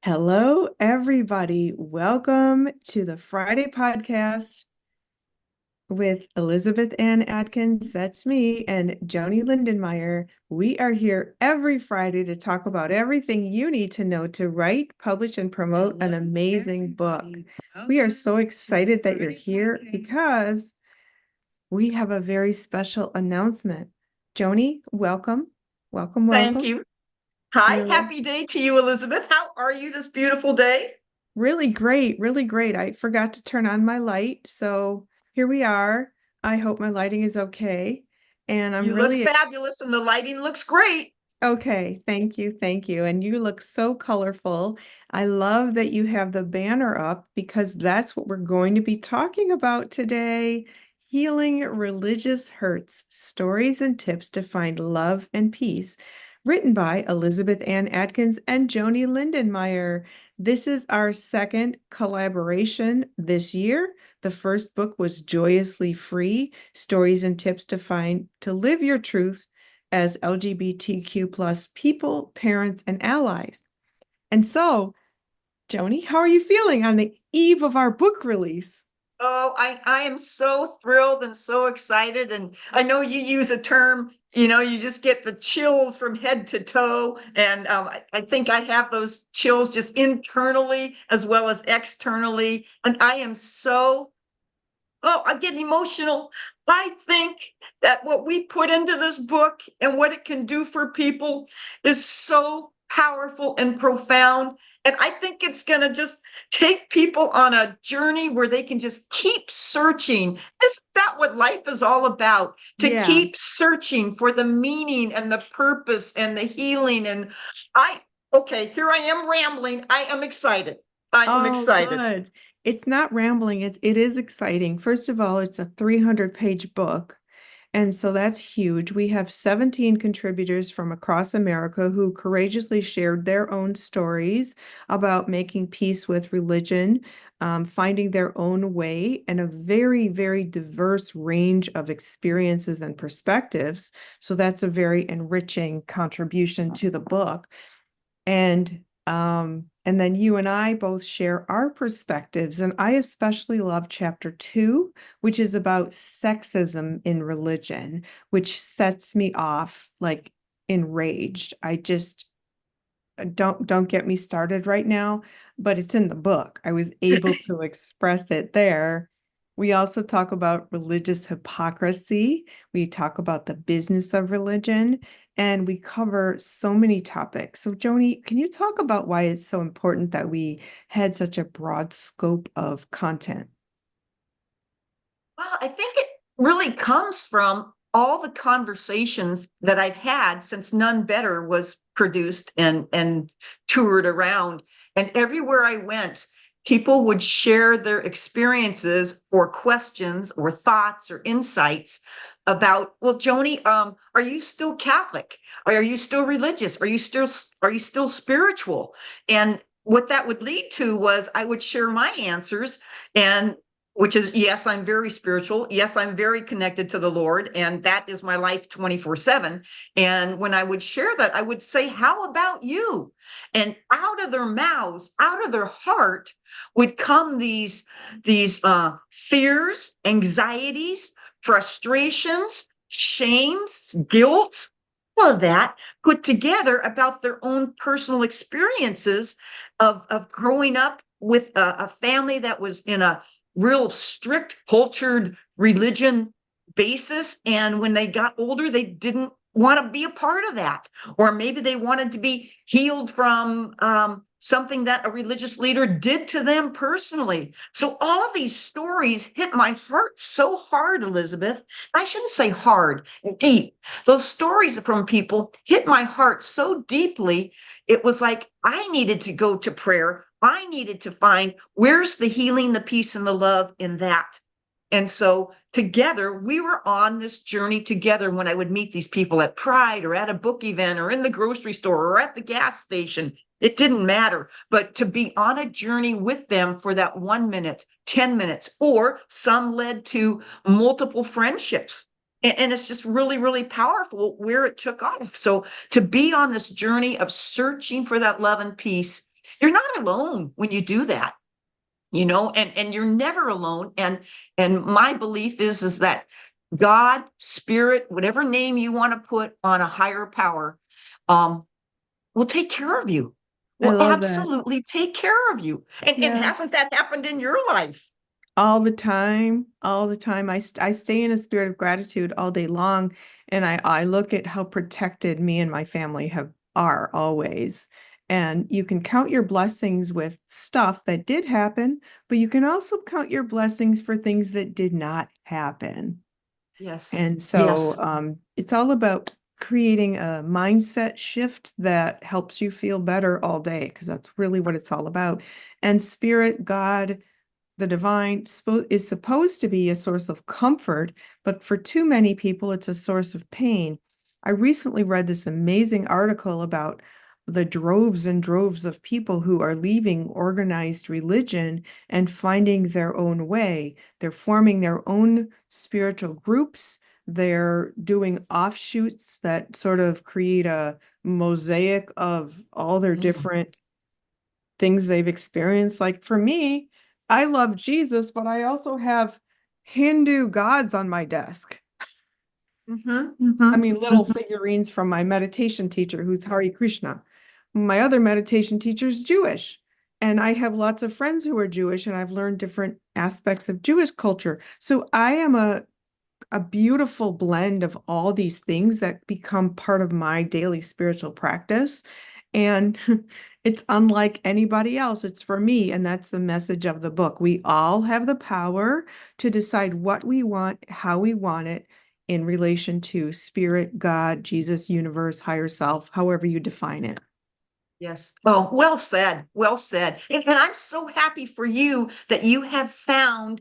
Hello, everybody. Welcome to the Friday podcast with Elizabeth Ann Atkins, that's me, and Joanie Lindenmeyer. We are here every Friday to talk about everything you need to know to write, publish, and promote an amazing book. We are so excited that you're here because we have a very special announcement. Joanie, welcome. Welcome, Thank welcome. you. Hi, You're happy day to you, Elizabeth. How are you this beautiful day? really great, really great. I forgot to turn on my light, so here we are. I hope my lighting is okay. And I'm You look really fabulous and the lighting looks great. okay. Thank you. Thank you. And you look so colorful. I love that you have the banner up because that's what we're going to be talking about today. Healing Religious Hurts, Stories and Tips to Find Love and Peace, written by Elizabeth Ann Atkins and Joanie Lindenmeyer. This is our second collaboration this year. The first book was Joyously Free, Stories and Tips to Live Your Truth as LGBTQ plus people, parents, and allies. And so, Joanie, how are you feeling on the eve of our book release? Oh, I am so thrilled and so excited. And I know you use a term, you just get the chills from head to toe. And I think I have those chills just internally as well as externally. And I am I get emotional. I think that what we put into this book and what it can do for people is so powerful and profound. And I think it's going to just take people on a journey where they can just keep searching. Isn't that what life is all about? To Yeah. keep searching for the meaning and the purpose and the healing. And here I am rambling. I am excited. I am Oh, excited. good. It's not rambling. It is exciting. First of all, it's a 300-page book. And so that's huge. We have 17 contributors from across America who courageously shared their own stories about making peace with religion, finding their own way, and a very, very diverse range of experiences and perspectives. So that's a very enriching contribution to the book. And then you and I both share our perspectives. And I especially love chapter 2, which is about sexism in religion, which sets me off like enraged. I just don't get me started right now, but it's in the book. I was able to express it there. We also talk about religious hypocrisy. We talk about the business of religion, and we cover so many topics. So, Joanie, can you talk about why it's so important that we had such a broad scope of content? Well, I think it really comes from all the conversations that I've had since Nun Better was produced and toured around. And everywhere I went, people would share their experiences or questions or thoughts or insights about, well, Joni, are you still Catholic? Are you still religious? Are you still spiritual? And what that would lead to was I would share my answers, and which is yes, I'm very spiritual. Yes, I'm very connected to the Lord, and that is my life 24/7. And when I would share that, I would say, how about you? And out of their mouths, out of their heart would come these fears, anxieties, frustrations, shames, guilt, all of that put together about their own personal experiences of growing up with a family that was in a real strict cultured religion basis. And when they got older, they didn't want to be a part of that. Or maybe they wanted to be healed from something that a religious leader did to them personally. So all of these stories hit my heart so hard, Elizabeth. I shouldn't say hard, deep. Those stories from people hit my heart so deeply. It was like I needed to go to prayer. I needed to find where's the healing, the peace, and the love in that. And so together, we were on this journey together when I would meet these people at Pride or at a book event or in the grocery store or at the gas station. It didn't matter, but to be on a journey with them for that 1 minute, 10 minutes, or some led to multiple friendships. And it's just really, really powerful where it took off. So to be on this journey of searching for that love and peace you're not alone when you do that, you know, and you're never alone. And my belief is that God, spirit, whatever name you want to put on a higher power, um, will take care of you, I will love that. absolutely take care of you. And Yeah. hasn't that happened in your life? All the time, all the time. I stay in a spirit of gratitude all day long, and I look at how protected me and my family have are always. And you can count your blessings with stuff that did happen, but you can also count your blessings for things that did not happen. Yes, And so yes, it's all about creating a mindset shift that helps you feel better all day, because that's really what it's all about. And spirit, God, the divine is supposed to be a source of comfort, but for too many people, it's a source of pain. I recently read this amazing article about the droves and droves of people who are leaving organized religion and finding their own way. They're forming their own spiritual groups. They're doing offshoots that sort of create a mosaic of all their yeah. different things they've experienced. Like for me, I love Jesus, but I also have Hindu gods on my desk. Hmm, I hmm, mean, little hmm. figurines from my meditation teacher, who's Hare Krishna. My other meditation teacher's Jewish. And I have lots of friends who are Jewish, and I've learned different aspects of Jewish culture. So I am a beautiful blend of all these things that become part of my daily spiritual practice. And it's unlike anybody else. It's for me. And that's the message of the book. We all have the power to decide what we want, how we want it in relation to spirit, God, Jesus, universe, higher self, however you define it. Yes. Oh, well said. Well said. And I'm so happy for you that you have found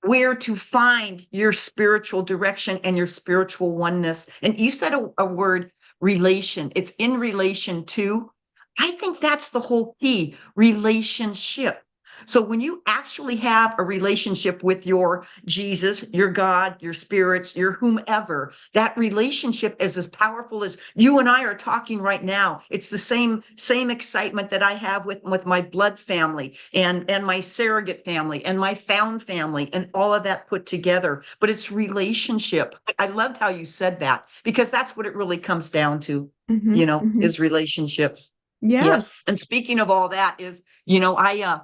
where to find your spiritual direction and your spiritual oneness. And you said a word, relation. It's in relation to. I think that's the whole key, relationship. So when you actually have a relationship with your Jesus, your God, your spirits, your whomever, that relationship is as powerful as you and I are talking right now. It's the same excitement that I have with my blood family and my surrogate family and my found family and all of that put together. But it's relationship. I loved how you said that because that's what it really comes down to, Hmm, hmm. is relationship. Yep. Yes. And speaking of all that is, I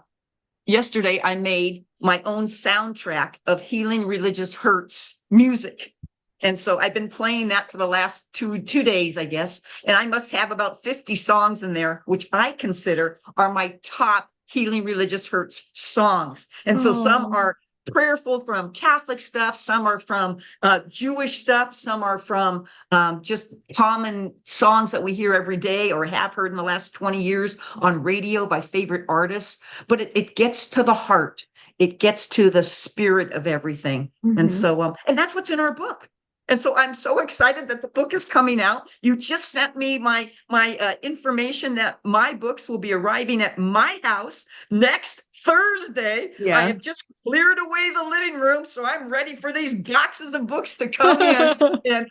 yesterday I made my own soundtrack of healing religious hurts music. And so I've been playing that for the last two days, I guess. And I must have about 50 songs in there, which I consider are my top healing religious hurts songs. And so some Oh, are prayerful from Catholic stuff, some are from Jewish stuff, some are from just common songs that we hear every day or have heard in the last 20 years on radio by favorite artists. But it gets to the heart, it gets to the spirit of everything. And hmm. so, and that's what's in our book. And so I'm so excited that the book is coming out. You just sent me my information that my books will be arriving at my house next Thursday. I Yeah. have just cleared away the living room, so I'm ready for these boxes of books to come in. And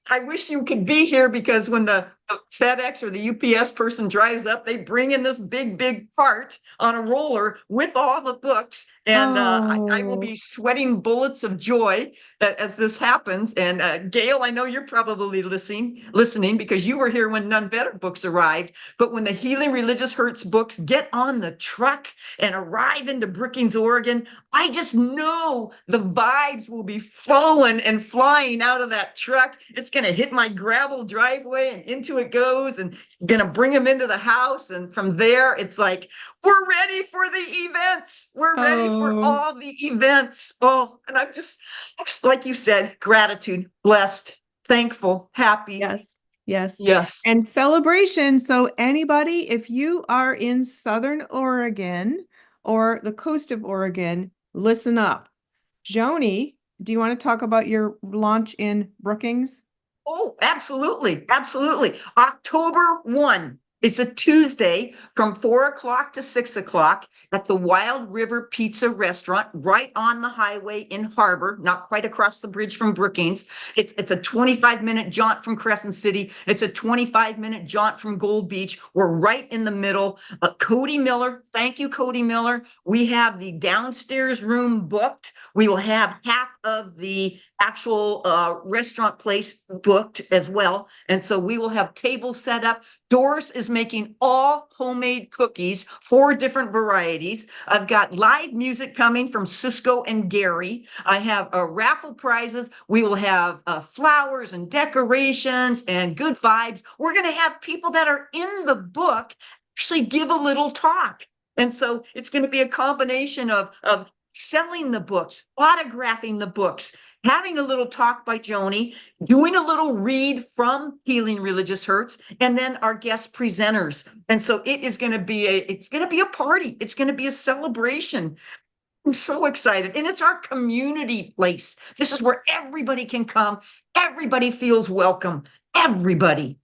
I wish you could be here because when the FedEx or the UPS person drives up, they bring in this big cart on a roller with all the books. And I will Oh, be sweating bullets of joy as this happens. And Gail, I know you're probably listening because you were here when Nun Better books arrived. But when the Healing Religious Hurts books get on the truck and arrive into Brookings, Oregon, I just know the vibes will be flowing and flying out of that truck. It's going to hit my gravel driveway and into it goes and going to bring them into the house. And from there, it's like, we're ready for the events. We're ready for oh, all the events. Oh, and I'm just, like you said, gratitude, blessed, thankful, happy. yes, yes. Yes. And celebration. So anybody, if you are in Southern Oregon or the coast of Oregon, listen up. Joanie, do you want to talk about your launch in Brookings? Oh, absolutely. Absolutely. October 1. It's a Tuesday from 4 o'clock to 6 o'clock at the Wild River Pizza Restaurant, right on the highway in Harbor, not quite across the bridge from Brookings. It's a 25-minute jaunt from Crescent City. It's a 25-minute jaunt from Gold Beach. We're right in the middle. Cody Miller, thank you, Cody Miller. We have the downstairs room booked. We will have half of the actual restaurant place booked as well. And so we will have tables set up. Doris is making all homemade cookies, 4 different varieties. I've got live music coming from Cisco and Gary. I have raffle prizes. We will have flowers and decorations and good vibes. We're going to have people that are in the book actually give a little talk. And so it's going to be a combination of selling the books, autographing the books, having a little talk by Joanie, doing a little read from Healing Religious Hurts, and then our guest presenters. And so it's going to be a party. It's going to be a celebration. I'm so excited. And it's our community place. This is where everybody can come. Everybody feels welcome. Everybody.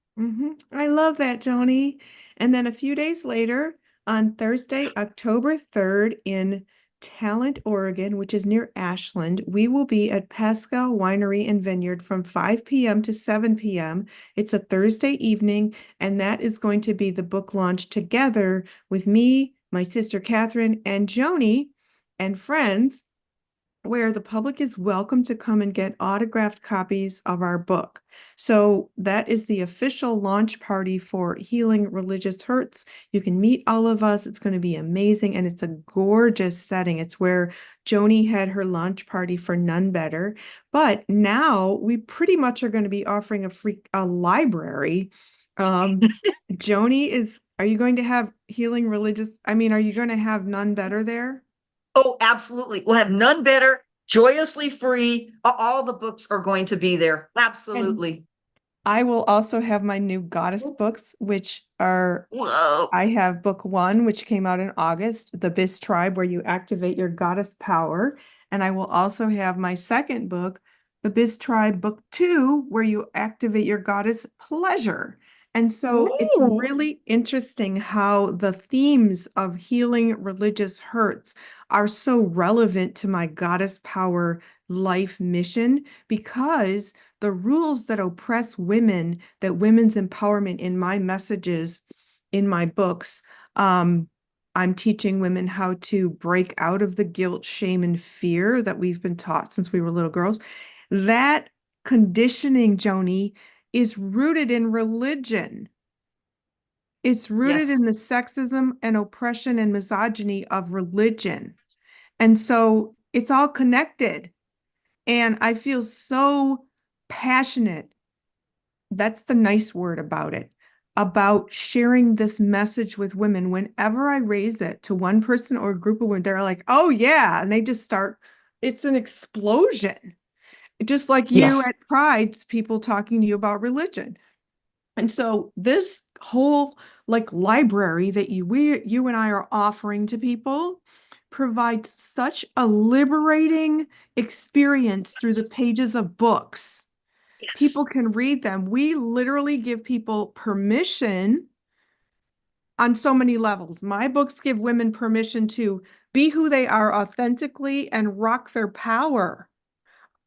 I love that, Joanie. And then a few days later, on Thursday, October 3rd, in Talent, Oregon, which is near Ashland, we will be at Paschal Winery and Vineyard from 5 p.m. to 7 p.m. It's a Thursday evening, and that is going to be the book launch together with me, my sister Catherine, and Joanie and friends, where the public is welcome to come and get autographed copies of our book. So that is the official launch party for Healing Religious Hurts. You can meet all of us. It's going to be amazing, and it's a gorgeous setting. It's where Joanie had her launch party for Nun Better. But now we pretty much are going to be offering a library. Joanie are you going to have are you going to have Nun Better there? Oh, absolutely. We'll have None Better, Joyously Free. All the books are going to be there. And Absolutely. I will also have my new goddess books, which are, Whoa. I have book 1, which came out in August, The Bis Tribe, where you activate your goddess power. And I will also have my second book, The Bis Tribe book 2, where you activate your goddess pleasure. And so it's Ooh. really interesting how the themes of healing religious hurts are so relevant to my goddess power life mission, because the rules that oppress women, that women's empowerment in my messages, in my books, I'm teaching women how to break out of the guilt, shame, and fear that we've been taught since we were little girls. That conditioning, Joanie, is rooted in religion. It's rooted Yes. in the sexism and oppression and misogyny of religion. And so it's all connected. And I feel so passionate. That's the nice word about it, about sharing this message with women. Whenever I raise it to one person or a group of women, they're like, oh, yeah. And they just start, it's an explosion. Just like you Yes. at Pride, people talking to you about religion. And so this whole library that you and I are offering to people provides such a liberating experience through the Yes. pages of books. People Yes. can read them. We literally give people permission on so many levels. My books give women permission to be who they are authentically and rock their power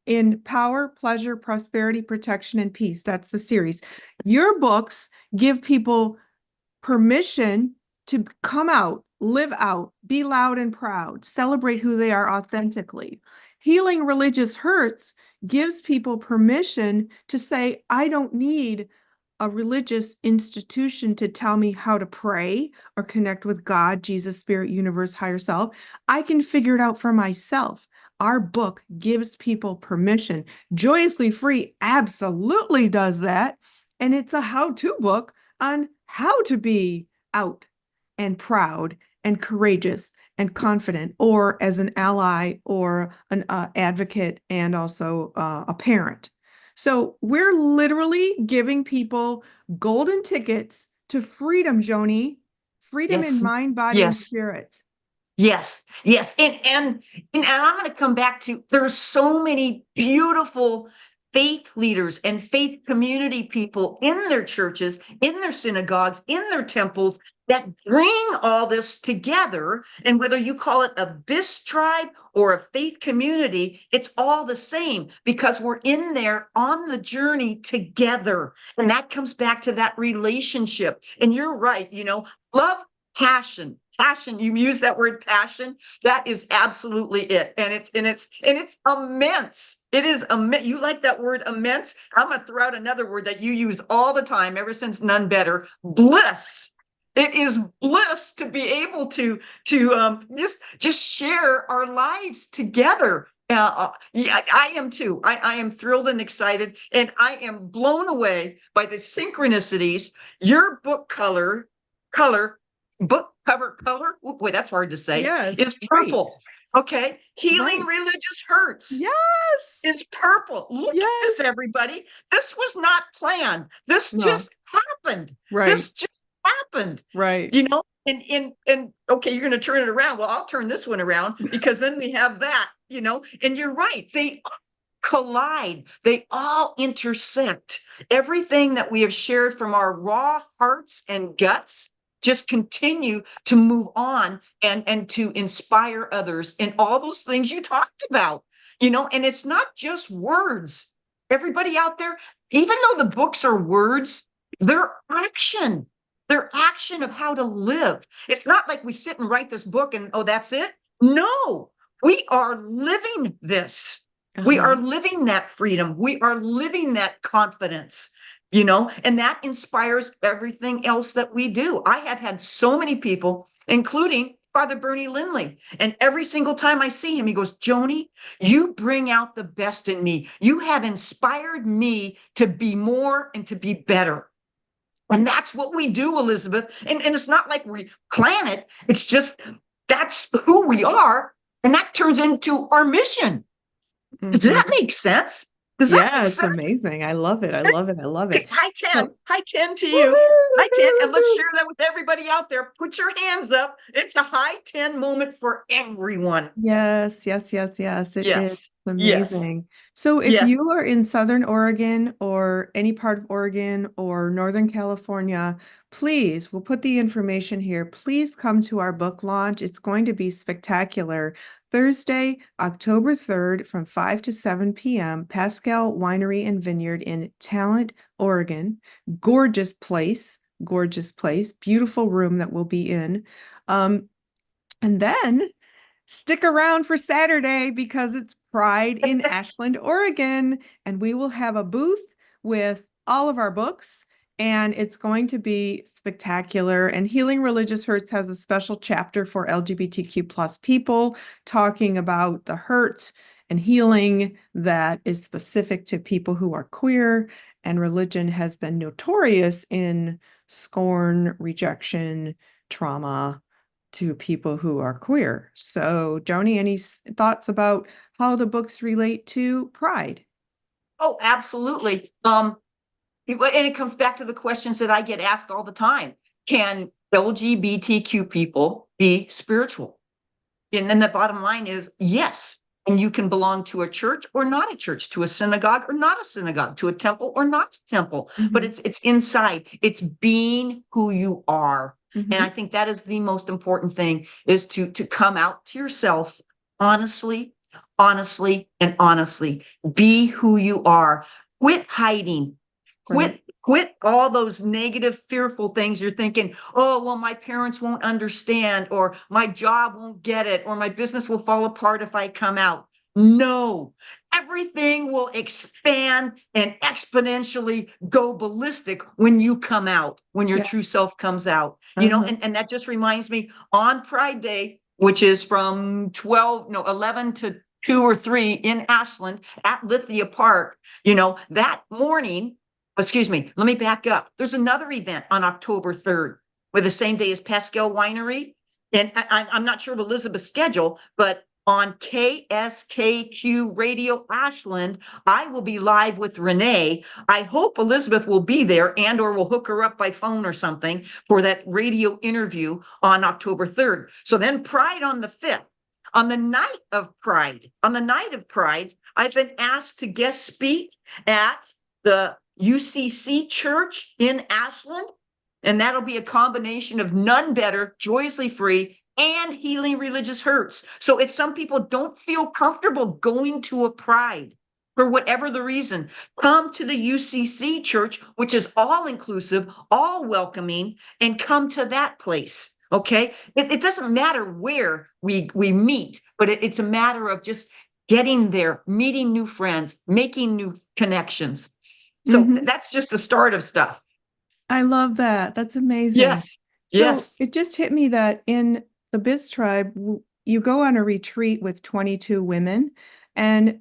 in power, pleasure, prosperity, protection, and peace. That's the series. Your books give people permission to come out, live out, be loud and proud, celebrate who they are authentically. Healing Religious Hurts gives people permission to say, I don't need a religious institution to tell me how to pray or connect with God, Jesus, Spirit, Universe, Higher Self. I can figure it out for myself. Our book gives people permission. Joyously Free absolutely does that. And it's a how-to book on how to be out and proud and courageous and confident, or as an ally or an advocate, and also a parent. So we're literally giving people golden tickets to freedom, Joanie, freedom in Yes. mind, body, and Yes. spirit. Yes, yes, and I'm going to come back to there's so many beautiful faith leaders and faith community people in their churches, in their synagogues, in their temples that bring all this together. And whether you call it a BIS tribe or a faith community, it's all the same because we're in there on the journey together. And that comes back to that relationship. And you're right, love, passion. Passion, you use that word passion. That is absolutely it. And it's immense. It is immense. You like that word immense? I'm gonna throw out another word that you use all the time ever since Nun Better, bliss. It is bliss to be able to just share our lives together. Yeah, I am too. I am thrilled and excited, and I am blown away by the synchronicities. Your book cover color. Oh boy, that's hard to say. Yes, Is great. purple. Okay, healing Right. religious hurts Yes. is purple. Look at this, Yes. everybody. This was not planned. This No. just happened. Right. This just happened. Right. And okay, you're going to turn it around. Well, I'll turn this one around because then we have that. And you're right. They collide. They all intersect. Everything that we have shared from our raw hearts and guts just continue to move on and to inspire others and all those things you talked about, and it's not just words. Everybody out there, even though the books are words, they're action. They're action of how to live. It's not like we sit and write this book and, oh, that's it. No, we are living this. We Uh-huh. are living that freedom. We are living that confidence, and that inspires everything else that we do. I have had so many people, including Father Bernie Lindley, and every single time I see him, he goes, Joanie, you bring out the best in me. You have inspired me to be more and to be better. And that's what we do, Elizabeth. And it's not like we plan it. It's just that's who we are. And that turns into our mission. Does Mhm. that make sense? Does that Yeah, make it's sense? amazing. I love it. I love it. I love Okay, it. high 10. So, High 10 to you. High 10. And let's woo-hoo! share that with everybody out there. Put your hands up. It's a high 10 moment for everyone. Yes, yes, yes, yes. It is Yes. Yes. amazing. So if Yes. you are in Southern Oregon or any part of Oregon or Northern California, please, we'll put the information here. Please come to our book launch. It's going to be spectacular. Thursday, October 3rd from 5 to 7 p.m., Paschal Winery and Vineyard in Talent, Oregon. Gorgeous place, beautiful room that we'll be in. And then stick around for Saturday because it's Pride in Ashland, Oregon, and we will have a booth with all of our books, and it's going to be spectacular. And Healing Religious Hurts has a special chapter for LGBTQ plus people talking about the hurt and healing that is specific to people who are queer, and religion has been notorious in scorn, rejection, trauma to people who are queer. So, Joni, any thoughts about how the books relate to pride? Oh, absolutely. And it comes back to the questions that I get asked all the time. Can LGBTQ people be spiritual? And then the bottom line is yes. And you can belong to a church or not a church, to a synagogue or not a synagogue, to a temple or not a temple. But Mhm. it's inside. It's being who you are. And I Mhm. think that is the most important thing is to come out to yourself honestly, and honestly. Be who you are. Quit hiding. Right. Quit all those negative, fearful things. You're thinking, oh, well, my parents won't understand, or my job won't get it, or my business will fall apart if I come out. No, everything will expand and exponentially go ballistic when you come out, when your Yeah. true self comes out. Uh-huh. And that just reminds me on Pride Day, which is from 11 to 2 or 3 in Ashland at Lithia Park, that morning. Excuse me, let me back up. There's another event on October 3rd, where the same day as Paschal Winery. And I'm not sure of Elizabeth's schedule, but on KSKQ Radio Ashland, I will be live with Renee. I hope Elizabeth will be there and or we'll hook her up by phone or something for that radio interview on October 3rd. So then Pride on the 5th. On the night of Pride, I've been asked to guest speak at the UCC church in Ashland. And that'll be a combination of Nun Better, Joyously Free, and Healing Religious Hurts. So if some people don't feel comfortable going to a pride for whatever the reason, come to the UCC church, which is all inclusive, all welcoming, and come to that place. Okay. It doesn't matter where we meet, but it's a matter of just getting there, meeting new friends, making new connections. So Hmm. that's just the start of stuff. I love that. That's amazing. Yes. So Yes. it just hit me that in the Biz Tribe, you go on a retreat with 22 women, and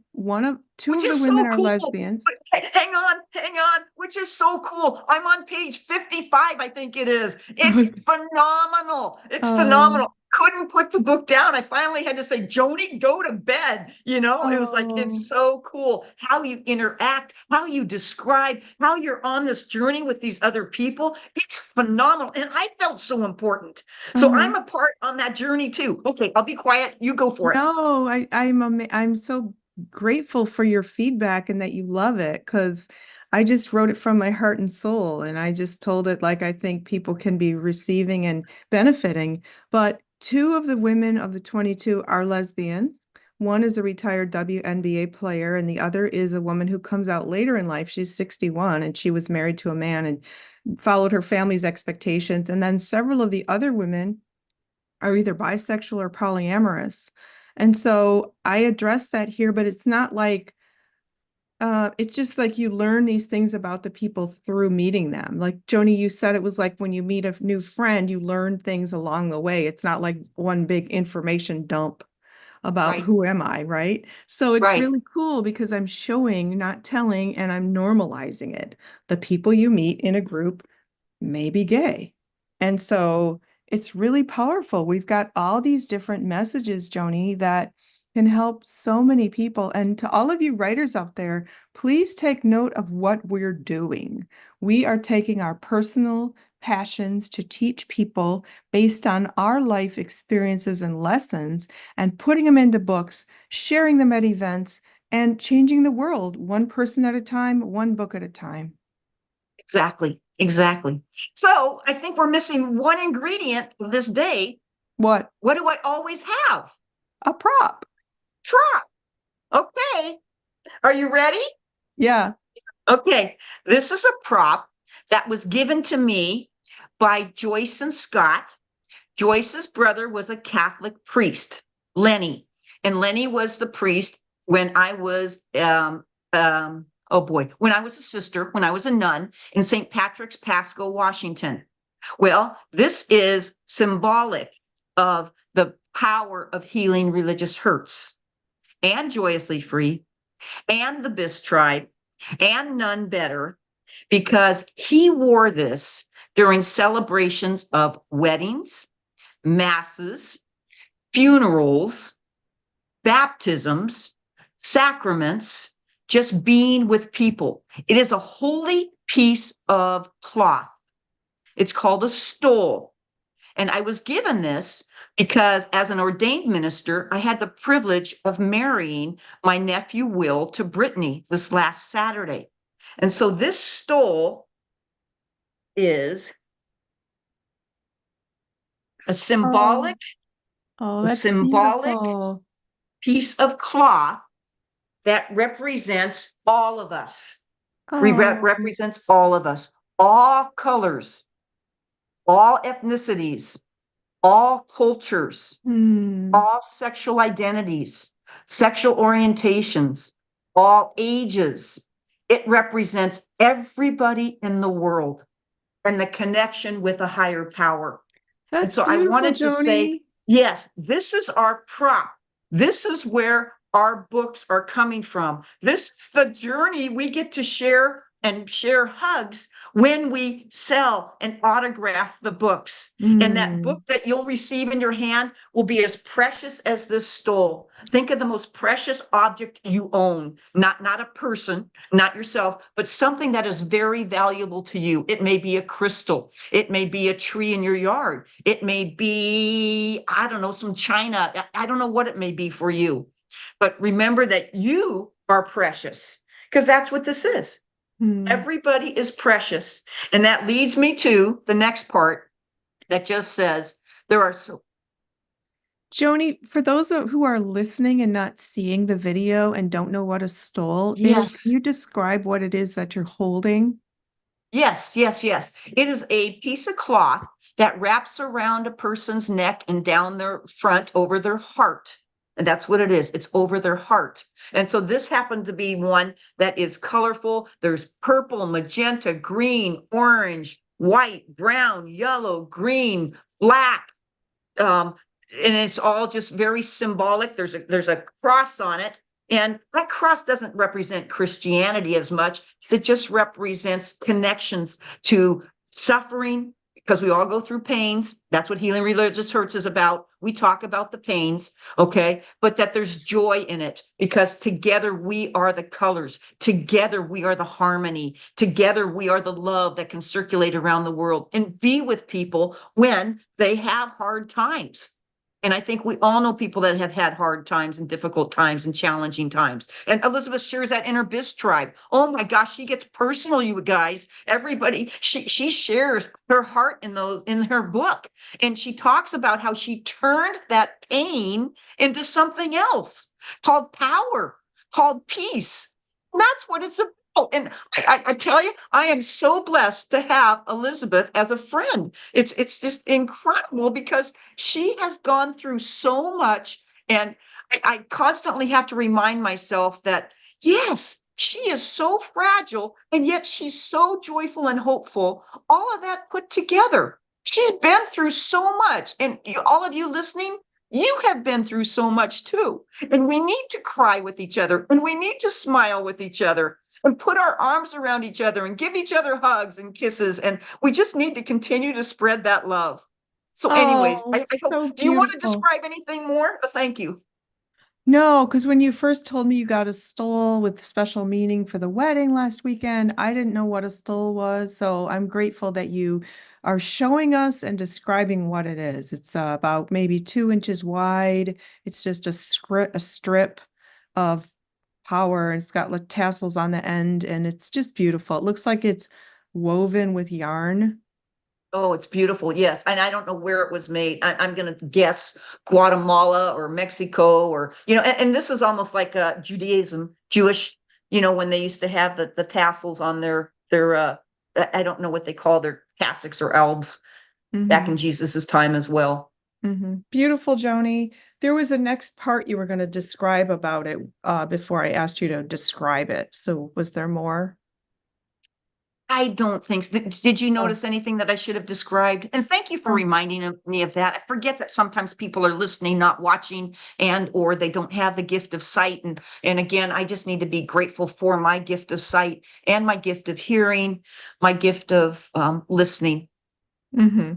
two Which of the is women so are cool. lesbians. Hang on, which is so cool. I'm on page 55, I think it is. It's phenomenal. It's Oh, phenomenal. Couldn't put the book down. I finally had to say, Joni, go to bed. It was like, oh, it's so cool how you interact, how you describe, how you're on this journey with these other people. It's phenomenal. And I felt so important. So uh-huh. I'm a part on that journey too. Okay, I'll be quiet. You go for it. No, I'm so grateful for your feedback and that you love it because I just wrote it from my heart and soul, and I just told it like I think people can be receiving and benefiting. But two of the women of the 22 are lesbians. One is a retired WNBA player, and the other is a woman who comes out later in life. She's 61 and she was married to a man and followed her family's expectations. And then several of the other women are either bisexual or polyamorous. And so I address that here, but it's not like it's just like you learn these things about the people through meeting them. Like Joni, you said it was like when you meet a new friend, you learn things along the way. It's not like one big information dump about Right, who am I, right? So it's right. really cool because I'm showing, not telling, and I'm normalizing it. The people you meet in a group may be gay. And so it's really powerful. We've got all these different messages, Joni, that can help so many people. And to all of you writers out there, please take note of what we're doing. We are taking our personal passions to teach people based on our life experiences and lessons and putting them into books, sharing them at events, and changing the world one person at a time, one book at a time. Exactly. Exactly. So I think we're missing one ingredient of this day. What? What do I always have? A prop. Prop. Okay. Are you ready? Yeah. Okay. This is a prop that was given to me by Joyce and Scott. Joyce's brother was a Catholic priest, Lenny. And Lenny was the priest when I was, oh boy, when I was a sister, when I was a nun in St. Patrick's, Pasco, Washington. Well, this is symbolic of the power of healing religious hurts and joyously free and the Bis tribe and Nun Better because he wore this during celebrations of weddings, masses, funerals, baptisms, sacraments, just being with people. It is a holy piece of cloth. It's called a stole. And I was given this because as an ordained minister, I had the privilege of marrying my nephew Will to Brittany this last Saturday. And so this stole is a Oh, symbolic, oh, a that's symbolic beautiful. piece of cloth that represents all of us. Oh, Represents all of us, all colors, all ethnicities, all cultures, hmm. all sexual identities, sexual orientations, all ages. It represents everybody in the world and the connection with a higher power. And That's so I beautiful, wanted to say, Joni. yes, this is our prop. This is where our books are coming from. This is the journey we get to share and share hugs when we sell and autograph the books. And that book Hmm. that you'll receive in your hand will be as precious as this stole. Think of the most precious object you own, not a person, not yourself, but something that is very valuable to you. It may be a crystal. It may be a tree in your yard. It may be, I don't know, some china. I don't know what it may be for you. But remember that you are precious, because that's what this is. Hmm. Everybody is precious. And that leads me to the next part that just says there are so. Joanie, for those who are listening and not seeing the video and don't know what a stole is, can Yes. you describe what it is that you're holding? Yes, yes, yes. It is a piece of cloth that wraps around a person's neck and down their front over their heart. And that's what it is. It's over their heart. And so this happened to be one that is colorful. There's purple, magenta, green, orange, white, brown, yellow, green, black. Um, and it's all just very symbolic. There's a cross on it. And that cross doesn't represent Christianity as much as it just represents connections to suffering, because we all go through pains. That's what Healing Religious Hurts is about. We talk about the pains, okay? But that there's joy in it, because together we are the colors. Together we are the harmony. Together we are the love that can circulate around the world and be with people when they have hard times. And I think we all know people that have had hard times and difficult times and challenging times. And Elizabeth shares that in her Biz tribe. Oh my gosh, she gets personal, you guys. Everybody, she shares her heart in those in her book. And she talks about how she turned that pain into something else called power, called peace. And that's what it's about. And I tell you, I am so blessed to have Elizabeth as a friend. It's just incredible, because she has gone through so much. And I constantly have to remind myself that, yes, she is so fragile, and yet she's so joyful and hopeful. All of that put together. She's been through so much. And all of you listening, you have been through so much too. And we need to cry with each other, and we need to smile with each other, and put our arms around each other and give each other hugs and kisses. And we just need to continue to spread that love. So, anyways, Oh, I hope, so do you want to beautiful. describe anything more? Thank you. No, because when you first told me you got a stole with special meaning for the wedding last weekend, I didn't know what a stole was. So I'm grateful that you are showing us and describing what it is. It's about maybe 2 inches wide. It's just a strip of power. And it's got like tassels on the end, and it's just beautiful. It looks like it's woven with yarn. Oh, it's beautiful. Yes. And I don't know where it was made. I'm going to guess Guatemala or Mexico, or, and this is almost like Judaism, Jewish, when they used to have the tassels on their, I don't know what they call their cassocks or albs back in Jesus's time as well. Beautiful, Joni. There was a next part you were going to describe about it before I asked you to describe it. So was there more? I don't think so. Did you Oh, notice anything that I should have described? And thank you for oh. reminding me of that. I forget that sometimes people are listening, not watching, and or they don't have the gift of sight. And again, I just need to be grateful for my gift of sight and my gift of hearing, my gift of listening. hmm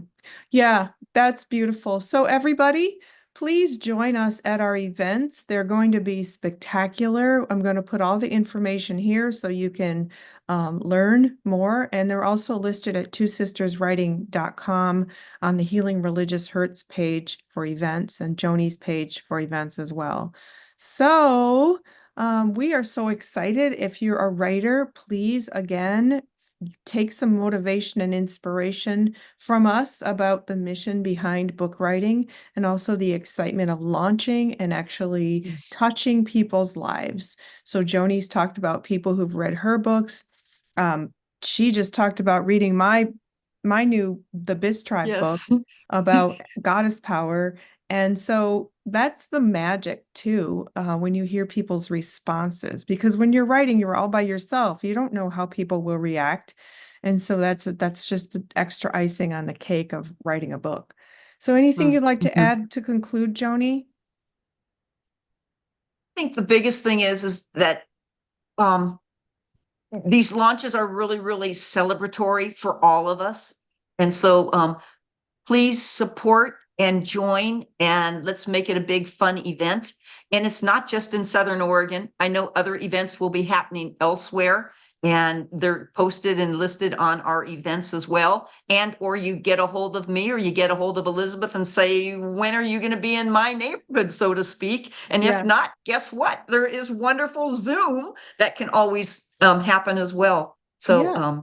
Yeah, that's beautiful. So everybody, please join us at our events. They're going to be spectacular. I'm going to put all the information here so you can learn more. And they're also listed at twosisterswriting.com on the Healing Religious Hurts page for events, and Joni's page for events as well. So we are so excited. If you're a writer, please again take some motivation and inspiration from us about the mission behind book writing, and also the excitement of launching and actually Yes. touching people's lives. So Joni's talked about people who've read her books. Um, she just talked about reading my new The Biz Tribe book Yes. about goddess power. And so that's the magic too, when you hear people's responses, because when you're writing, you're all by yourself. You don't know how people will react. And so that's just the extra icing on the cake of writing a book. So anything you'd like to Mhm. add to conclude, Joni? I think the biggest thing is that um, these launches are really, really celebratory for all of us. And so please support and join, and let's make it a big fun event. And it's not just in Southern Oregon. I know other events will be happening elsewhere. and they're posted and listed on our events as well. And or you get a hold of me or you get a hold of Elizabeth and say, when are you going to be in my neighborhood, so to speak? And if Yeah. not, guess what? There is wonderful Zoom that can always happen as well. So Yeah.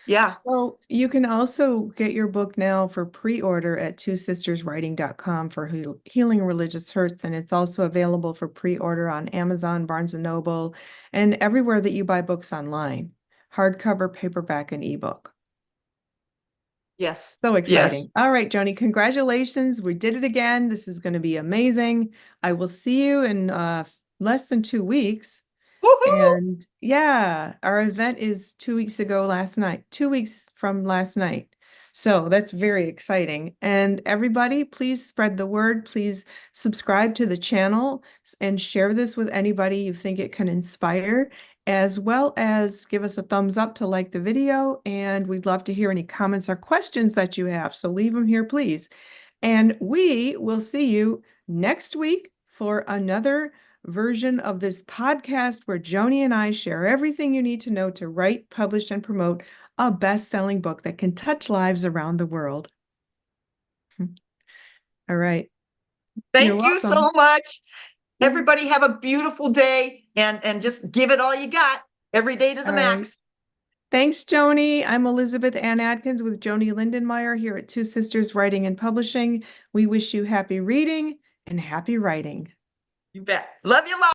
yeah. So you can also get your book now for pre-order at twosisterswriting.com for Healing Religious Hurts. And it's also available for pre-order on Amazon, Barnes and Noble, and everywhere that you buy books online, hardcover, paperback, and ebook. Yes. So Yes. exciting. All right, Joanie, congratulations. We did it again. This is going to be amazing. I will see you in less than 2 weeks. Woohoo! And yeah, our event is 2 weeks ago last night, 2 weeks from last night. So that's very exciting. And everybody, please spread the word. Please subscribe to the channel and share this with anybody you think it can inspire, as well as give us a thumbs up to like the video. And we'd love to hear any comments or questions that you have. So leave them here, please. And we will see you next week for another version of this podcast where Joanie and I share everything you need to know to write, publish, and promote a best-selling book that can touch lives around the world. All right. You're Thank you welcome. so much. All Everybody have a beautiful day and just give it all you got every day to the right. max. Thanks, Joanie. I'm Elizabeth Ann Atkins with Joanie Lindenmeyer here at Two Sisters Writing and Publishing. We wish you happy reading and happy writing. You bet. Love you, love.